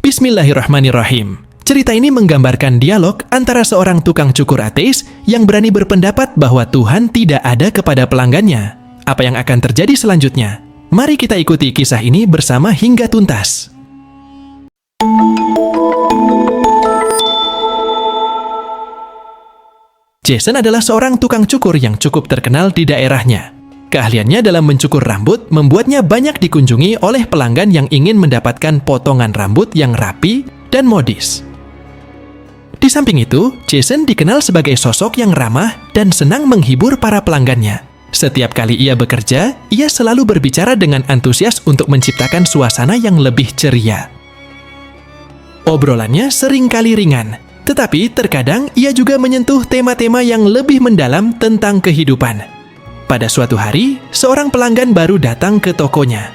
Bismillahirrahmanirrahim. Cerita ini menggambarkan dialog antara seorang tukang cukur ateis yang berani berpendapat bahwa Tuhan tidak ada kepada pelanggannya. Apa yang akan terjadi selanjutnya? Mari kita ikuti kisah ini bersama hingga tuntas. Jason adalah seorang tukang cukur yang cukup terkenal di daerahnya. Keahliannya dalam mencukur rambut membuatnya banyak dikunjungi oleh pelanggan yang ingin mendapatkan potongan rambut yang rapi dan modis. Di samping itu, Jason dikenal sebagai sosok yang ramah dan senang menghibur para pelanggannya. Setiap kali ia bekerja, ia selalu berbicara dengan antusias untuk menciptakan suasana yang lebih ceria. Obrolannya seringkali ringan, tetapi terkadang ia juga menyentuh tema-tema yang lebih mendalam tentang kehidupan. Pada suatu hari, seorang pelanggan baru datang ke tokonya.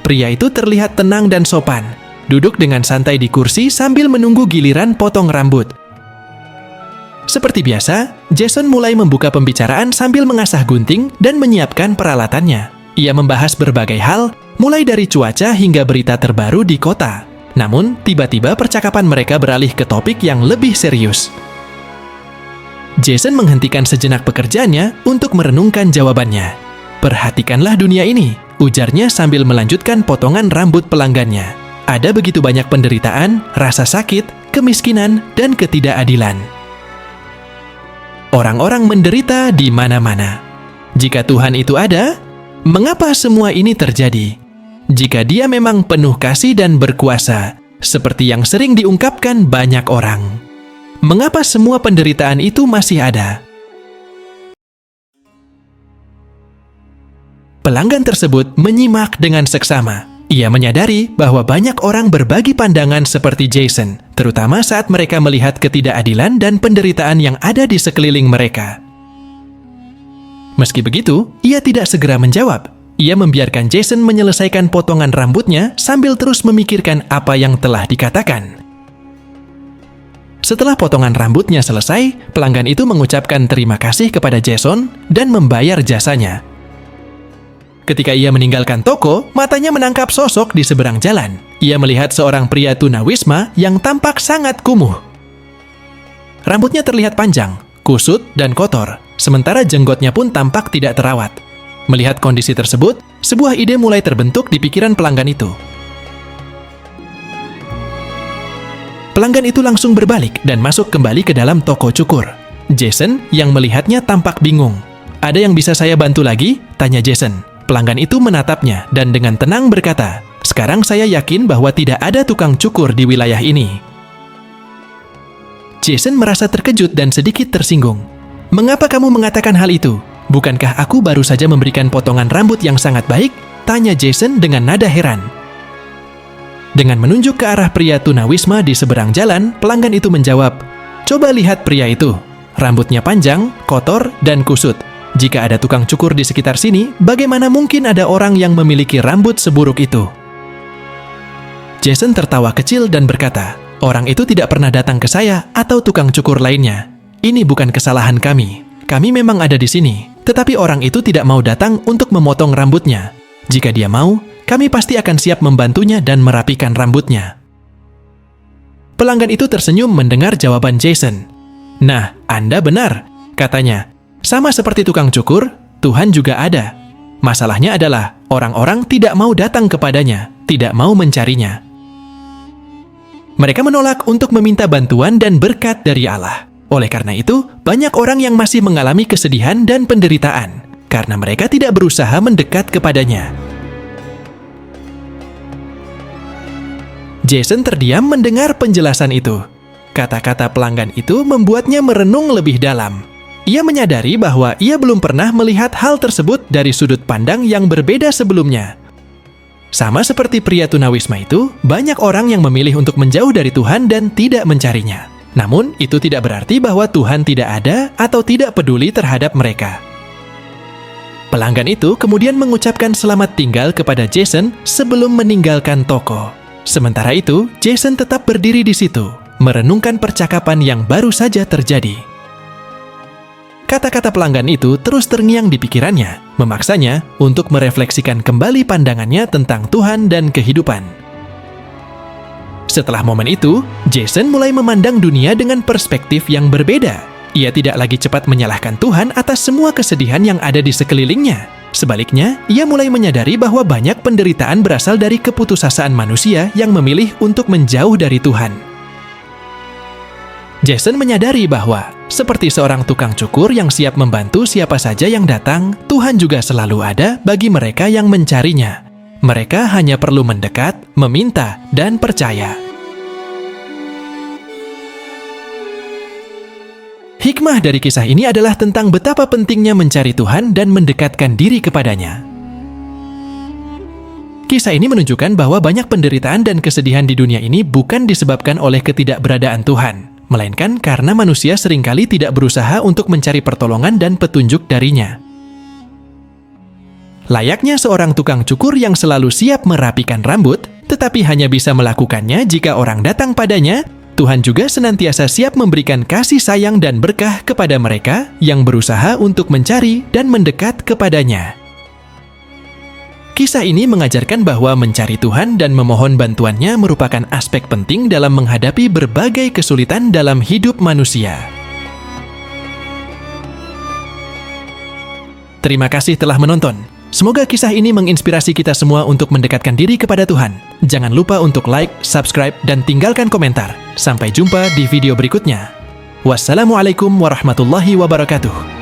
Pria itu terlihat tenang dan sopan, duduk dengan santai di kursi sambil menunggu giliran potong rambut. Seperti biasa, Jason mulai membuka pembicaraan sambil mengasah gunting dan menyiapkan peralatannya. Ia membahas berbagai hal, mulai dari cuaca hingga berita terbaru di kota. Namun, tiba-tiba percakapan mereka beralih ke topik yang lebih serius. Jason menghentikan sejenak pekerjaannya untuk merenungkan jawabannya. "Perhatikanlah dunia ini," ujarnya sambil melanjutkan potongan rambut pelanggannya. "Ada begitu banyak penderitaan, rasa sakit, kemiskinan, dan ketidakadilan. Orang-orang menderita di mana-mana. Jika Tuhan itu ada, mengapa semua ini terjadi? Jika Dia memang penuh kasih dan berkuasa, seperti yang sering diungkapkan banyak orang, mengapa semua penderitaan itu masih ada?" Pelanggan tersebut menyimak dengan seksama. Ia menyadari bahwa banyak orang berbagi pandangan seperti Jason, terutama saat mereka melihat ketidakadilan dan penderitaan yang ada di sekeliling mereka. Meski begitu, ia tidak segera menjawab. Ia membiarkan Jason menyelesaikan potongan rambutnya sambil terus memikirkan apa yang telah dikatakan. Setelah potongan rambutnya selesai, pelanggan itu mengucapkan terima kasih kepada Jason dan membayar jasanya. Ketika ia meninggalkan toko, matanya menangkap sosok di seberang jalan. Ia melihat seorang pria tunawisma yang tampak sangat kumuh. Rambutnya terlihat panjang, kusut, dan kotor, sementara jenggotnya pun tampak tidak terawat. Melihat kondisi tersebut, sebuah ide mulai terbentuk di pikiran pelanggan itu. Pelanggan itu langsung berbalik dan masuk kembali ke dalam toko cukur. Jason yang melihatnya tampak bingung. "Ada yang bisa saya bantu lagi?" tanya Jason. Pelanggan itu menatapnya dan dengan tenang berkata, "Sekarang saya yakin bahwa tidak ada tukang cukur di wilayah ini." Jason merasa terkejut dan sedikit tersinggung. "Mengapa kamu mengatakan hal itu? Bukankah aku baru saja memberikan potongan rambut yang sangat baik?" tanya Jason dengan nada heran. Dengan menunjuk ke arah pria tunawisma di seberang jalan, pelanggan itu menjawab, "Coba lihat pria itu. Rambutnya panjang, kotor, dan kusut. Jika ada tukang cukur di sekitar sini, bagaimana mungkin ada orang yang memiliki rambut seburuk itu?" Jason tertawa kecil dan berkata, "Orang itu tidak pernah datang ke saya atau tukang cukur lainnya. Ini bukan kesalahan kami. Kami memang ada di sini, tetapi orang itu tidak mau datang untuk memotong rambutnya. Jika dia mau, kami pasti akan siap membantunya dan merapikan rambutnya." Pelanggan itu tersenyum mendengar jawaban Jason. "Nah, Anda benar," katanya. "Sama seperti tukang cukur, Tuhan juga ada. Masalahnya adalah orang-orang tidak mau datang kepadanya, tidak mau mencarinya. Mereka menolak untuk meminta bantuan dan berkat dari Allah. Oleh karena itu, banyak orang yang masih mengalami kesedihan dan penderitaan karena mereka tidak berusaha mendekat kepadanya." Jason terdiam mendengar penjelasan itu. Kata-kata pelanggan itu membuatnya merenung lebih dalam. Ia menyadari bahwa ia belum pernah melihat hal tersebut dari sudut pandang yang berbeda sebelumnya. Sama seperti pria tunawisma itu, banyak orang yang memilih untuk menjauh dari Tuhan dan tidak mencarinya. Namun, itu tidak berarti bahwa Tuhan tidak ada atau tidak peduli terhadap mereka. Pelanggan itu kemudian mengucapkan selamat tinggal kepada Jason sebelum meninggalkan toko. Sementara itu, Jason tetap berdiri di situ, merenungkan percakapan yang baru saja terjadi. Kata-kata pelanggan itu terus terngiang di pikirannya, memaksanya untuk merefleksikan kembali pandangannya tentang Tuhan dan kehidupan. Setelah momen itu, Jason mulai memandang dunia dengan perspektif yang berbeda. Ia tidak lagi cepat menyalahkan Tuhan atas semua kesedihan yang ada di sekelilingnya. Sebaliknya, ia mulai menyadari bahwa banyak penderitaan berasal dari keputusasaan manusia yang memilih untuk menjauh dari Tuhan. Jason menyadari bahwa, seperti seorang tukang cukur yang siap membantu siapa saja yang datang, Tuhan juga selalu ada bagi mereka yang mencarinya. Mereka hanya perlu mendekat, meminta, dan percaya. Hikmah dari kisah ini adalah tentang betapa pentingnya mencari Tuhan dan mendekatkan diri kepadanya. Kisah ini menunjukkan bahwa banyak penderitaan dan kesedihan di dunia ini bukan disebabkan oleh ketidakberadaan Tuhan, melainkan karena manusia seringkali tidak berusaha untuk mencari pertolongan dan petunjuk darinya. Layaknya seorang tukang cukur yang selalu siap merapikan rambut, tetapi hanya bisa melakukannya jika orang datang padanya, Tuhan juga senantiasa siap memberikan kasih sayang dan berkah kepada mereka yang berusaha untuk mencari dan mendekat kepadanya. Kisah ini mengajarkan bahwa mencari Tuhan dan memohon bantuannya merupakan aspek penting dalam menghadapi berbagai kesulitan dalam hidup manusia. Terima kasih telah menonton. Semoga kisah ini menginspirasi kita semua untuk mendekatkan diri kepada Tuhan. Jangan lupa untuk like, subscribe, dan tinggalkan komentar. Sampai jumpa di video berikutnya. Wassalamualaikum warahmatullahi wabarakatuh.